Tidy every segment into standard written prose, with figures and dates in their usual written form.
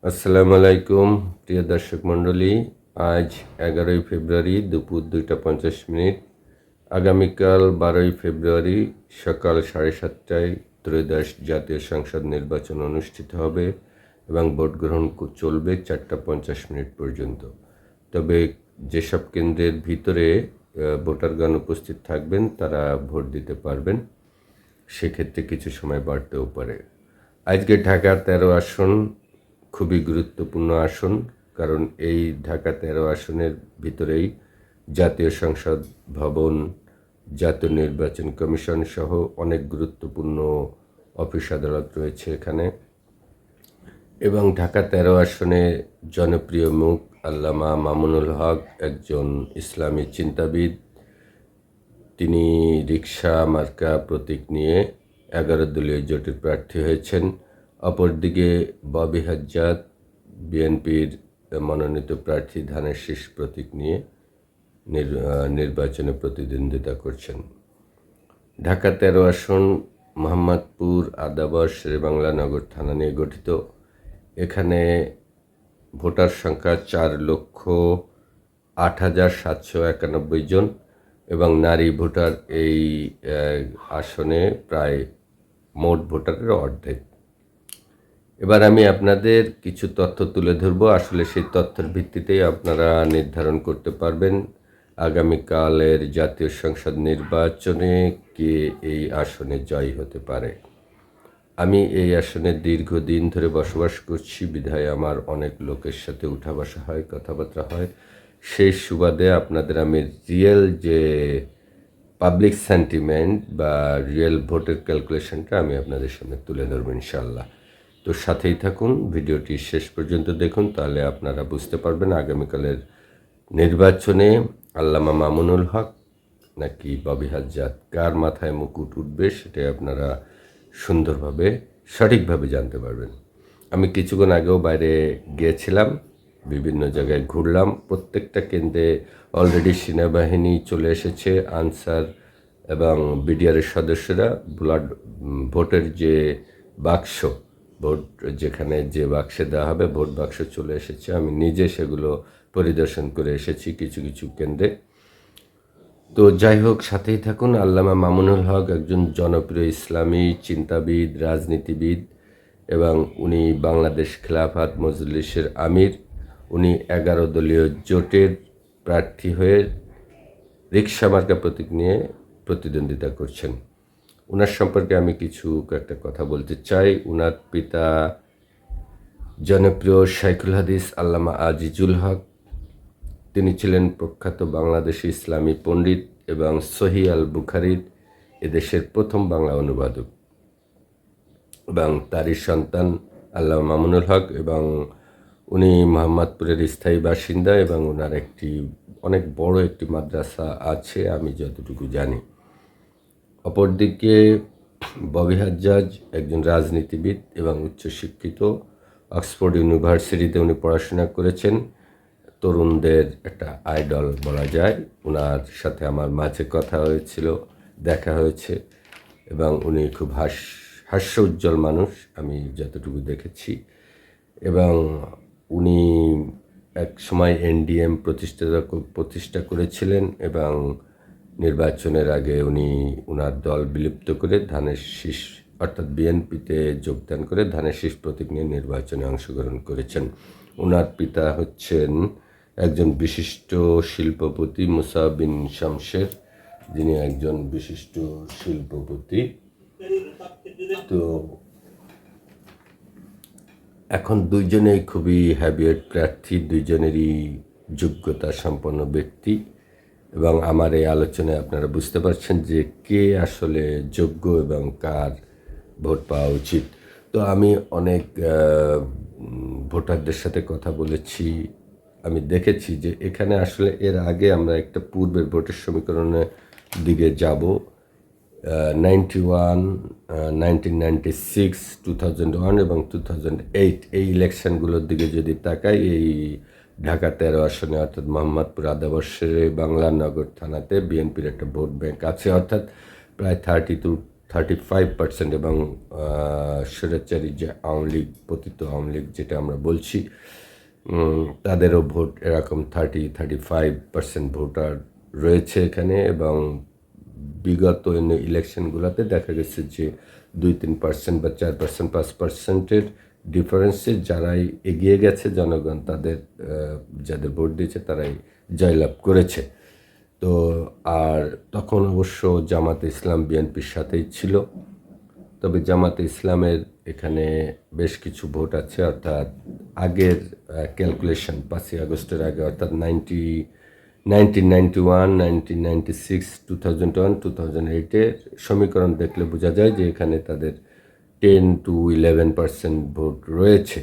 আসসালামু আলাইকুম প্রিয় দর্শক মণ্ডলী। আজ 11ই ফেব্রুয়ারি দুপুর 2:50। আগামীকাল 12ই ফেব্রুয়ারি সকাল 7:30টায় ত্রয়োদশ জাতীয় সংসদ নির্বাচন অনুষ্ঠিত হবে এবং ভোট গ্রহণ চলবে 4:50 পর্যন্ত। তবে যেসব কেন্দ্রের ভিতরে ভোটারগণ উপস্থিত থাকবেন তারা ভোট দিতে পারবেন, সেক্ষেত্রে কিছু সময় বাড়তেও পারে। আজকে ঢাকা 13 আসন খুবই গুরুত্বপূর্ণ আসন, কারণ এই ঢাকা 13 আসনের ভিতরেই জাতীয় সংসদ ভবন, জাতীয় নির্বাচন কমিশন সহ অনেক গুরুত্বপূর্ণ অফিস আদালত রয়েছে এখানে। এবং ঢাকা 13 আসনে জনপ্রিয় মুখ আল্লামা মামুনুল হক একজন ইসলামী চিন্তাবিদ। তিনি রিকশা মার্কা প্রতীক নিয়ে 11 দলীয় জোটের প্রার্থী হয়েছেন। অপরদিকে ববি হাজ্জাদ বিএনপির মনোনীত প্রার্থী ধানের শীষ প্রতীক নিয়ে নির্বাচনে প্রতিদ্বন্দ্বিতা করছেন। ঢাকা 13 আসন মোহাম্মদপুর, আদাবর, শেরেবাংলা নগর থানা নিয়ে গঠিত। এখানে ভোটার সংখ্যা 4,08,791 জন এবং নারী ভোটার এই আসনে প্রায় মোট ভোটারের অর্ধেক। এবার আমি আপনাদের কিছু তথ্য তুলে ধরবো, আসলে সেই তথ্যের ভিত্তিতেই আপনারা নির্ধারণ করতে পারবেন আগামীকালের জাতীয় সংসদ নির্বাচনে কে এই আসনে জয়ী হতে পারে। আমি এই আসনে দীর্ঘদিন ধরে বসবাস করছি বিধায় আমার অনেক লোকের সাথে উঠা বসা হয়, কথাবার্তা হয়। সেই সুবাদে আপনাদের আমি রিয়েল যে পাবলিক সেন্টিমেন্ট বা রিয়েল ভোটের ক্যালকুলেশনটা আমি আপনাদের সামনে তুলে ধরবো ইনশাল্লাহ। তো সাথেই থাকুন, ভিডিওটি শেষ পর্যন্ত দেখুন, তাহলে আপনারা বুঝতে পারবেন আগামীকালের নির্বাচনে আল্লামা মামুনুল হক নাকি ববি হাজ্জাদ কার মাথায় মুকুট উঠবে সেটাই আপনারা সুন্দরভাবে সঠিকভাবে জানতে পারবেন। আমি কিছুক্ষণ আগেও বাইরে গিয়েছিলাম, বিভিন্ন জায়গায় ঘুরলাম। প্রত্যেকটা কেন্দ্রে অলরেডি সেনাবাহিনী চলে এসেছে, আনসার এবং বিডিআরের সদস্যরা ভোটের যে বাক্স, ভোট যেখানে যে বাক্সে দেওয়া হবে ভোট বাক্স চলে এসেছে। আমি নিজে সেগুলো পরিদর্শন করে এসেছি কিছু কিছু কেন্দ্রে। তো যাই হোক, সাথেই থাকুন। আল্লামা মামুনুল হক একজন জনপ্রিয় ইসলামী চিন্তাবিদ, রাজনীতিবিদ এবং উনি বাংলাদেশ খেলাফত মজলিসের আমির। উনি 11 দলীয় জোটের প্রার্থী হয়ে রিকশা মার্কা প্রতীক নিয়ে প্রতিদ্বন্দ্বিতা করছেন। ওনার সম্পর্কে আমি একটা কথা বলতে চাই। ওনার পিতা জনপ্রিয় শাইখুল হাদিস আল্লামা আজিজুল হক। তিনি ছিলেন প্রখ্যাত বাংলাদেশি ইসলামী পণ্ডিত এবং সহিহ আল বুখারীর এদেশের প্রথম বাংলা অনুবাদক, এবং তারই সন্তান আল্লামা মামুনুল হক, এবং উনি মোহাম্মদপুরের স্থায়ী বাসিন্দা এবং ওনার অনেক বড় একটি মাদ্রাসা আছে আমি যতটুকু জানি। অপরদিকে ববি হাজ্জাদ একজন রাজনীতিবিদ এবং উচ্চশিক্ষিত। অক্সফোর্ড ইউনিভার্সিটিতে উনি পড়াশোনা করেছেন। তরুণদের একটা আইডল বলা যায়। ওনার সাথে আমার মাঝে কথা হয়েছিল, দেখা হয়েছে, এবং উনি খুব হাস্য উজ্জ্বল মানুষ আমি যতটুকু দেখেছি। এবং উনি এক সময় এনডিএম প্রতিষ্ঠা করেছিলেন এবং নির্বাচনের আগে উনি ওনার দল বিলুপ্ত করে ধানের শীষ অর্থাৎ বিএনপিতে যোগদান করে ধানের শীষ প্রতীক নিয়ে নির্বাচনে অংশগ্রহণ করেছেন। ওনার পিতা হচ্ছেন একজন বিশিষ্ট শিল্পপতি মুসা বিন শামশের, যিনি একজন বিশিষ্ট শিল্পপতি। তো এখন দুইজনেই খুবই হ্যাভিয়েট প্রার্থী, দুইজনেরই যোগ্যতা সম্পন্ন ব্যক্তি, এবং আমার এই আলোচনায় আপনারা বুঝতে পারছেন যে কে আসলে যোগ্য এবং কার ভোট পাওয়া উচিত। তো আমি অনেক ভোটারদের সাথে কথা বলেছি, আমি দেখেছি যে এখানে আসলে এর আগে আমরা একটা পূর্বের ভোটের সমীকরণের দিকে যাব। 91, 1996, 2001 এবং 2008 এই ইলেকশনগুলোর দিকে যদি তাকাই, এই ঢাকা 13 আসনে অর্থাৎ মোহাম্মদপুর, আদাবর্ষের বাংলা নগর থানাতে বিএনপির একটা ভোট ব্যাংক আছে, অর্থাৎ প্রায় 35% এবং স্বৈরাচারী যে আওয়ামী লীগ, পতিত আওয়ামী লীগ যেটা আমরা বলছি, তাদেরও ভোট এরকম 35% ভোটার রয়েছে এখানে। এবং বিগত ইলেকশনগুলোতে দেখা গেছে যে 2-3% বা 4%, 5%-এর ডিফারেন্সে যারাই এগিয়ে গেছে জনগণ তাদের যাদের ভোট দিয়েছে তারাই জয়লাভ করেছে। তো আর তখন অবশ্য জামাতে ইসলাম বিএনপির সাথেই ছিল। তবে জামাতে ইসলামের এখানে বেশ কিছু ভোট আছে, অর্থাৎ আগের ক্যালকুলেশন 5ই আগস্টের আগে, অর্থাৎ 1991, 1996, 2001, 2008-এর সমীকরণ দেখলে বোঝা যায় যে এখানে তাদের 10-11% ভোট রয়েছে।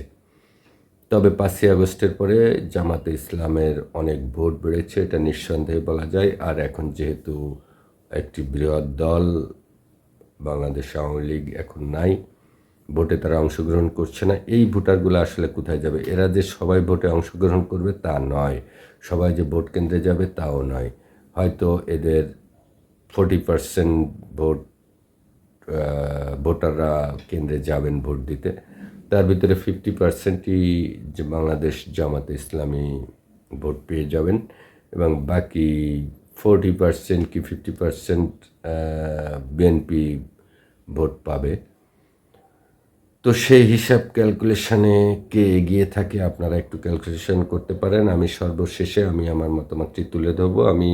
তবে 5ই আগস্টের পরে জামাতে ইসলামের অনেক ভোট বেড়েছে, এটা নিঃসন্দেহে বলা যায়। আর এখন যেহেতু একটি বৃহৎ দল বাংলাদেশ আওয়ামী লীগ এখন নাই, ভোটে তারা অংশগ্রহণ করছে না। এই ভোটারগুলো আসলে কোথায় যাবে? এরা যে সবাই ভোটে অংশগ্রহণ করবে তা নয়, সবাই যে ভোট কেন্দ্রে যাবে তাও নয়। হয়তো এদের 40% ভোটাররা কেন্দ্রে যাবেন ভোট দিতে, তার ভিতরে 50%ই যে বাংলাদেশ জামাতে ইসলামী ভোট পেয়ে যাবেন এবং বাকি 40% কি 50% বিএনপি ভোট পাবে। তো সেই হিসাব ক্যালকুলেশনে কে এগিয়ে থাকে আপনারা একটু ক্যালকুলেশন করতে পারেন। আমি সর্বশেষে আমার মতামতটি তুলে ধরবো। আমি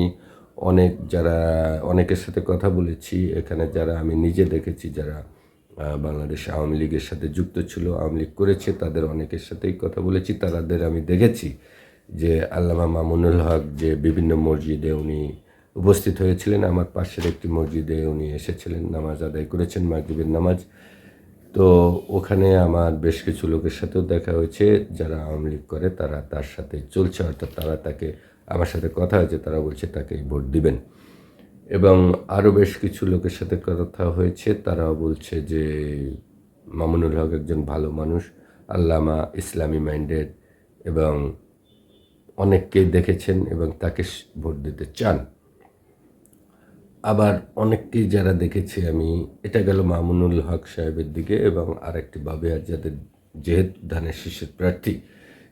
অনেকের সাথে কথা বলেছি এখানে, যারা আমি নিজে দেখেছি যারা বাংলাদেশ আওয়ামী লীগের সাথে যুক্ত ছিল, আওয়ামী লীগ করেছে, তাদের অনেকের সাথেই কথা বলেছি। তাদের আমি দেখেছি যে আল্লামা মামুনুল হক যে বিভিন্ন মসজিদে উনি উপস্থিত হয়েছিলেন। আমার পাশের একটি মসজিদে উনি এসেছিলেন, নামাজ আদায় করেছেন, মাগরিবের নামাজ। তো ওখানে আমার বেশ কিছু লোকের সাথেও দেখা হয়েছে যারা আওয়ামী লীগ করে, তারা তার সাথে চলছে, অর্থাৎ তারা তাকে, আমার সাথে কথা হয়েছে, তারা বলছে তাকে ভোট দিবেন। এবং আরও বেশ কিছু লোকের সাথে কথা হয়েছে, তারাও বলছে যে মামুনুল হক একজন ভালো মানুষ, আল্লামা, ইসলামী মাইন্ডেড, এবং অনেককেই দেখেছেন এবং তাকে ভোট দিতে চান। আবার অনেককেই যারা দেখেছি আমি, এটা গেল মামুনুল হক সাহেবের দিকে, এবং আরেকটি বাবিহার যাদের, যেহেতু ধানের শীষের প্রার্থী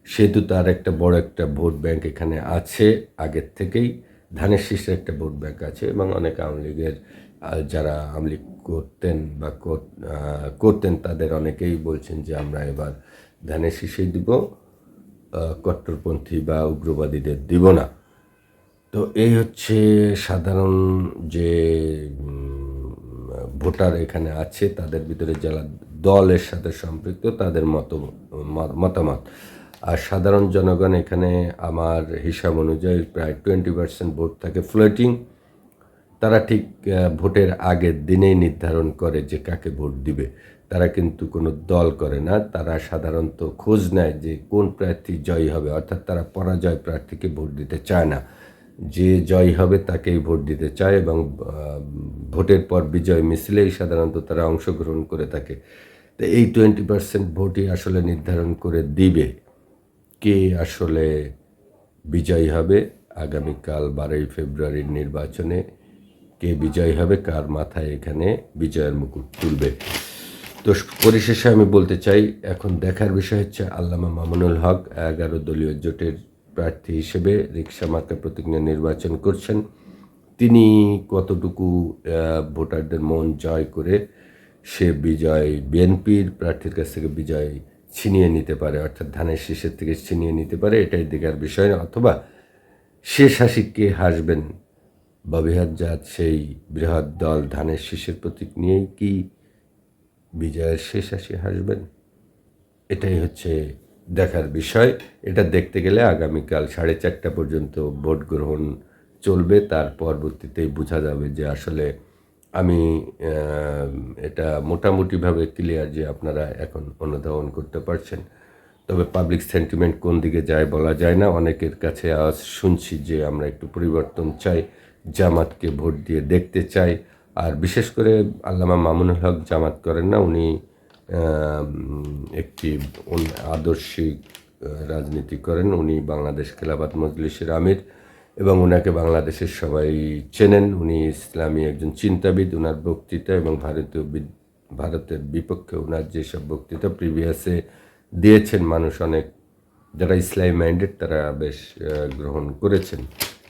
সেহেতু তার একটা বড় একটা ভোট ব্যাংক এখানে আছে আগের থেকেই, ধানের শীষের একটা ভোট ব্যাংক আছে। এবং অনেক আওয়ামী লীগের যারা আওয়ামী লীগ করতেন তাদের অনেকেই বলছেন যে আমরা এবার ধানের শীষেই দিব, কট্টরপন্থী বা উগ্রবাদীদের দিব না। তো এই হচ্ছে সাধারণ যে ভোটার এখানে আছে, তাদের ভিতরে যারা দলের সাথে সম্পৃক্ত তাদের মতামত। আর সাধারণ জনগণ এখানে আমার হিসাব অনুযায়ী প্রায় 20% ভোট থাকে ফ্লোটিং। তারা ঠিক ভোটের আগের দিনেই নির্ধারণ করে যে কাকে ভোট দিবে। তারা কিন্তু কোনো দল করে না, তারা সাধারণত খোঁজ নেয় যে কোন প্রার্থী জয়ী হবে, অর্থাৎ তারা পরাজয় প্রার্থীকে ভোট দিতে চায় না, যে জয়ী হবে তাকেই ভোট দিতে চায়। এবং ভোটের পর বিজয় মিছিলেই সাধারণত তারা অংশগ্রহণ করে থাকে। তো এই 20% ভোটই আসলে নির্ধারণ করে দিবে কে আসলে বিজয়ী হবে আগামীকাল 12ই ফেব্রুয়ারির নির্বাচনে, কে বিজয়ী হবে, কার মাথায় এখানে বিজয়ের মুকুট তুলবে। তো পরিশেষে আমি বলতে চাই, এখন দেখার বিষয় হচ্ছে আল্লামা মামুনুল হক 11 দলীয় জোটের প্রার্থী হিসেবে রিকশা মার্কা প্রতীকে নির্বাচন করছেন। তিনি কতটুকু ভোটারদের মন জয় করে সে বিজয় বিএনপির প্রার্থীর কাছ থেকে বিজয় ছিনিয়ে নিতে পারে, অর্থাৎ ধানের শীষের থেকে ছিনিয়ে নিতে পারে, এটাই দেখার বিষয়। অথবা শেষ হাসি কে হাসবেন, বাবিহার জাত সেই বৃহৎ দল ধানের শীষের প্রতীক নিয়েই কি বিজয়ের শেষ হাসি হাসবেন? এটাই হচ্ছে দেখার বিষয়। এটা দেখতে গেলে আগামীকাল 4:30 পর্যন্ত ভোট গ্রহণ চলবে, তার পরবর্তীতেই বোঝা যাবে যে আসলে আমি এটা মোটামুটিভাবে ক্লিয়ার যে আপনারা এখন অনুধাবন করতে পারছেন। তবে পাবলিক সেন্টিমেন্ট কোন দিকে যায় বলা যায় না। অনেকের কাছে আজ শুনছি যে আমরা একটু পরিবর্তন চাই, জামাতকে ভোট দিয়ে দেখতে চাই। আর বিশেষ করে আল্লামা মামুনুল হক জামাত করেন না, উনি একটি আদর্শিক রাজনীতি করেন। উনি বাংলাদেশ খেলাফত মজলিসের আমির এবং ওনাকে বাংলাদেশের সবাই চেনেন। উনি ইসলামী একজন চিন্তাবিদ। ওনার বক্তৃতা এবং ভারতের বিপক্ষে ওনার যেসব বক্তৃতা প্রিভিয়াসে দিয়েছেন, মানুষ অনেক যারা ইসলামী মাইন্ডেড তারা বেশ গ্রহণ করেছেন,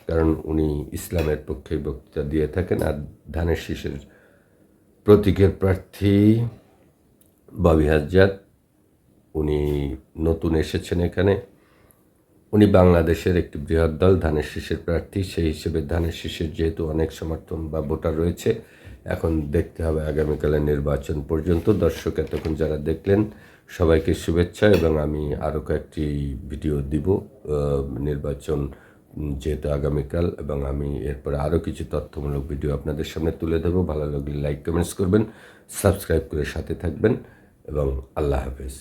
কারণ উনি ইসলামের পক্ষে বক্তৃতা দিয়ে থাকেন। আর ধানের শীষের প্রতীকের প্রার্থী ববি হাজজাদ, উনি নতুন এসেছেন এখানে। উনি বাংলাদেশের একটি বৃহৎ দল ধানের শীষের প্রার্থী, সেই হিসেবে ধানের শীষের যেহেতু অনেক সমর্থন বা ভোটার রয়েছে, এখন দেখতে হবে আগামীকালের নির্বাচন পর্যন্ত। দর্শক এতক্ষণ যারা দেখলেন সবাইকে শুভেচ্ছা, এবং আমি আরও কয়েকটি ভিডিও দিব নির্বাচন যেহেতু আগামীকাল, এবং আমি এরপরে আরও কিছু তথ্যমূলক ভিডিও আপনাদের সামনে তুলে দেবো। ভালো লাগলে লাইক কমেন্টস করবেন, সাবস্ক্রাইব করে সাথে থাকবেন, এবং আল্লাহ হাফেজ।